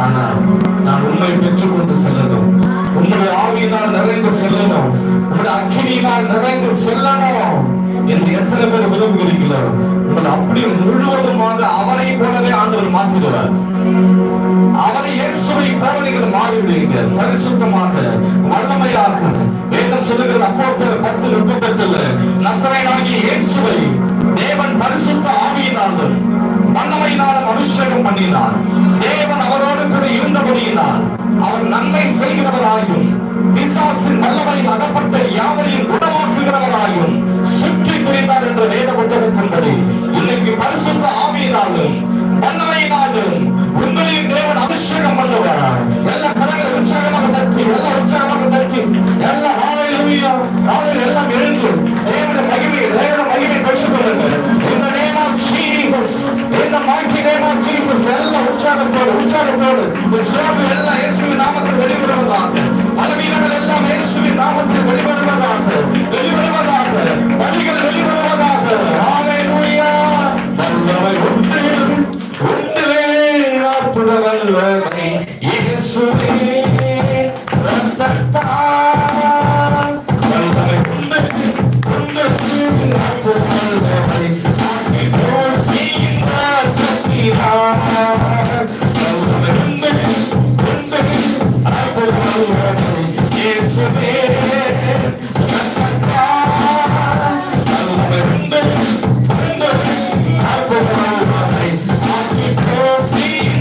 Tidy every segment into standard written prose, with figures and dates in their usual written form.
ஆனால் நான் உண்மை பெற்றுக்கொண்டு செல்லணும், உங்களுடைய ஆவியினால் நிறைந்து செல்லணும், உங்களுடைய அக்கினியினால் நிறைந்து செல்லணும் என்று எத்தனை பேர் விரும்புகிறீங்களோ உங்களை அப்படியே முழுவதுமாக அவரை போலவே ஆண்டவர் மாற்றுகிறார். அவரை இயேசுவை போல நீங்கள் மாறிவிடுவீங்க. பரிசுத்தமாக வல்லமையாக வேதம் சொல்லுகிறது அப்போஸ்தலர் 10:38 நசரேயனாகிய இயேசுவை தேவன் பரிசுத்த ஆவியினாலும் வல்லமையினாலும் அபிஷேகம் பண்ணினார். தேவன் அவரோடு கூட இருந்தபடியினால் அவர் நன்மை செய்கிறவராயும் பிசாசின் வல்லமையில் அகப்பட்ட யாவரையும் குணமாக்குகிறவராயும் சுற்றி புரிந்தார் என்ற வேத புத்தகத்தின்படி இன்னைக்கு பரிசுத்த ஆவியினாலும் வல்லமையினாலும் உங்களையும் தேவன் அபிஷேகம் பண்ணுவார். எல்லா கரங்களை உற்சாகமாக தட்டி, எல்லாம் உற்சாகமாக தட்டி, எல்லாம் ஹalleluya ஹalleluya எல்லாம் எழுந்து தேவனுடைய மகிமை பெற்றுக் கொள்ளுங்கள். In the name of Jesus, in the mighty name of Jesus, எல்லாம் உற்சாகத்தோடு விசுவாசம் எல்லாம் இயேசுவின் நாமத்தில் வெளிவருவதாக, பலவீனங்கள் எல்லாம் இயேசுவின் நாமத்தில் வெளிவருவதாக, வழிகள் வெளிவருவதாக. ஹalleluya வல்லமை உண்டு வல்லமை இயேசுவே ரத்தத்தால் வல்லமை உண்டு வல்லமை ஆக்கி போற்றினார் வல்லமை உண்டு வல்லமை இயேசுவே ரத்தத்தால் வல்லமை உண்டு வல்லமை ஆக்கி போற்றினார்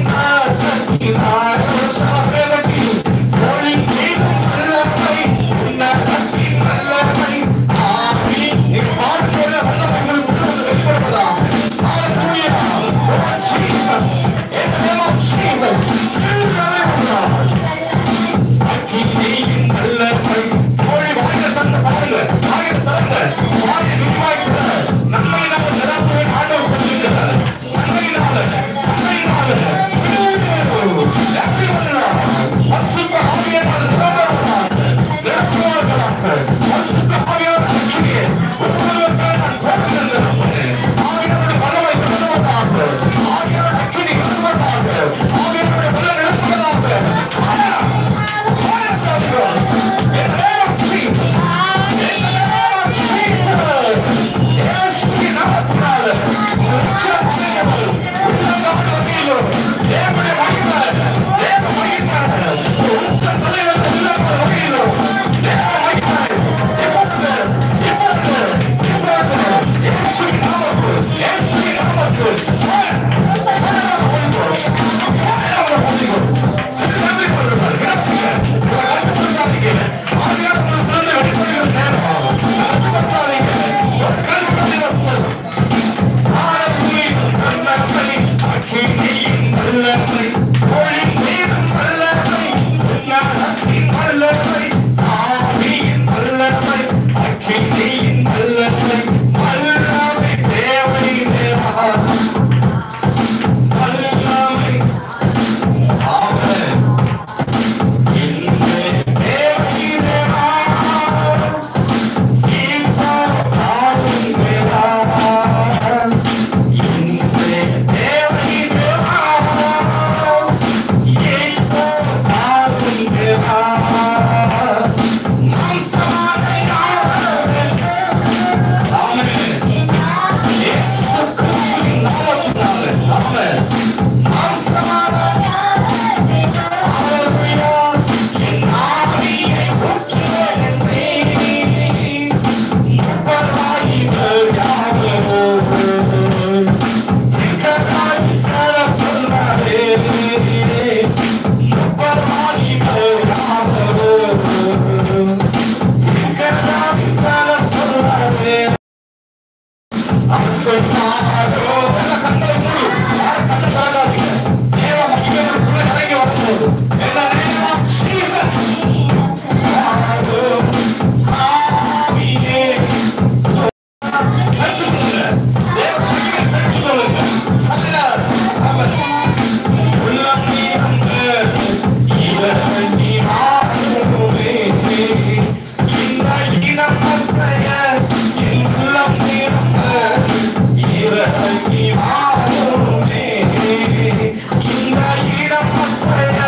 Say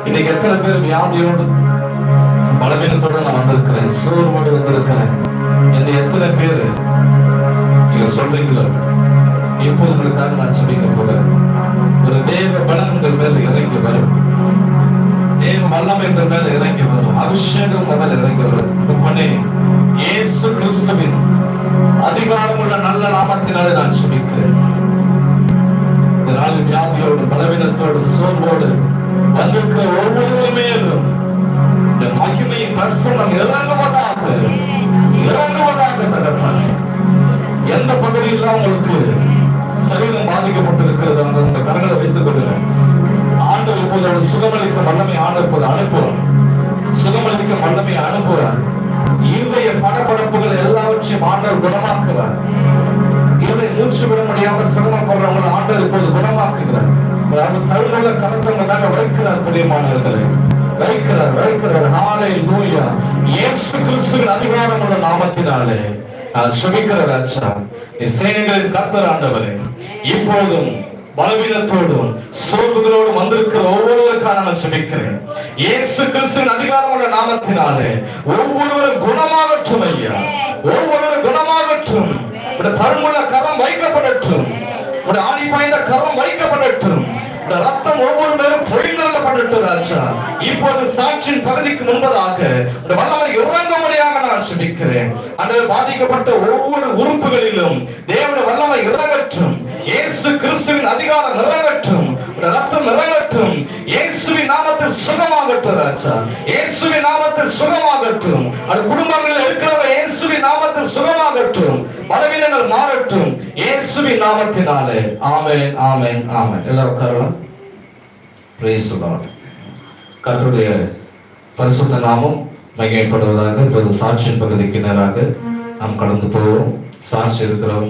இன்னைக்கு எத்தனை பேர் வியாதியோடு பலவீனத்தோடு நான் வந்திருக்கிறேன், சோர்வோடு வந்திருக்கிறேன் என்று எத்தனை பேர் நீங்க சொல்றீங்களோ? இப்போது உங்களுக்காக நான் ஜெபிக்க போகிறேன். ஒரு தேவ பலம் உங்கள் மேல இறங்கி வரும், தேவ வல்லமை உங்கள் மேல இறங்கி வரும், அபிஷேகம் உங்கள் மேல இறங்கி வரும். இயேசு கிறிஸ்துவின் அதிகாரமுள்ள நல்ல நாமத்தினாலே நான் ஜெபிக்கிறேன். இந்த நாளில் வியாதியோடு பலவீனத்தோடு சோர்வோடு வந்திருக்கிற ஒவ்வொருவரும் மேலும் இந்த மகிமையின் பிரசன்னம் இறங்குவதாக நடப்பாங்க. எந்த பகுதியில் உங்களுக்கு சரீரம் பாதிக்கப்பட்டிருக்கிறது அந்த கரங்களை வைத்துக் கொள்ளுங்க. ஆண்டவர் இப்போது சுகமளிக்கும் வல்லமை ஆண்டவர் அனுப்புவார், சுகமளிக்கும் வல்லமை அனுப்புவார். இருதய படபடப்புகள் எல்லாவற்றையும் ஆண்டவர் குணமாக்குவார். இருதை மூச்சு விட முடியாம சிரமப்படுறவங்களை ஆண்டவர் இப்போது குணமாக்குகிறார். தருண கணக்கங்க வைக்கிறார், பிரியமானவர்களை வைக்கிறார். ஹல்லேலூயா. இயேசு கிறிஸ்துவின் அதிகாரம் உள்ள நாமத்தினாலே நான் ஜெபிக்கிற ராஜா, சேனைகளின் கர்த்தர் ஆண்டவரே, இப்போதும் பலவீனத்தோடும் சோர்வுகளோடும் வந்திருக்கிற ஒவ்வொருவருக்காக நான் ஜெபிக்கிறேன். இயேசு கிறிஸ்துவின் அதிகாரம் உள்ள நாமத்தினாலே ஒவ்வொருவரும் குணமாகட்டும் ஐயா, ஒவ்வொருவரும் குணமாகட்டும். தருமுள்ள கரம் வைக்கப்படட்டும், ஆணி பாய்ந்த கரம் வைக்கப்படட்டும். ரத்தம் ஒவ்வொரு நேரம் பொழிந்தள்ளப்படட்டும் ராஜா. இப்போது சாட்சியின் பகுதிக்கு முன்பதாக வல்லமை இறங்க முடியாம நான் ஜெபிக்கிறேன். அந்த பாதிக்கப்பட்ட ஒவ்வொரு உறுப்புகளிலும் தேவனுடைய வல்லமை இறங்கட்டும். இயேசு கிறிஸ்துவின் அதிகாரம் இறங்கட்டும், ரத்தம் இறங்கட்டும். இயேசுவின் நாமத்தில் சுகமாகட்டும் ராஜா, இயேசுவின் நாமத்தில் சுகமாகட்டும். அந்த குடும்பங்களில் இருக்கிறவங்க இயேசுவின் நாமத்தில் சுகமாகட்டும், பலவீனங்கள் மாறட்டும் இயேசுவின் நாமத்தினாலே. ஆமென், ஆமென், ஆமென். எல்லாரும் உட்காரலாம். Praise the Lord. கர்த்தருடைய பரிசுத்த நாமம் மகிமைப்படுவதாக. இப்போது சாட்சியின் பகுதிக்கு நேராக நாம் கடந்து போவோம். சாட்சி இருக்கிறவங்க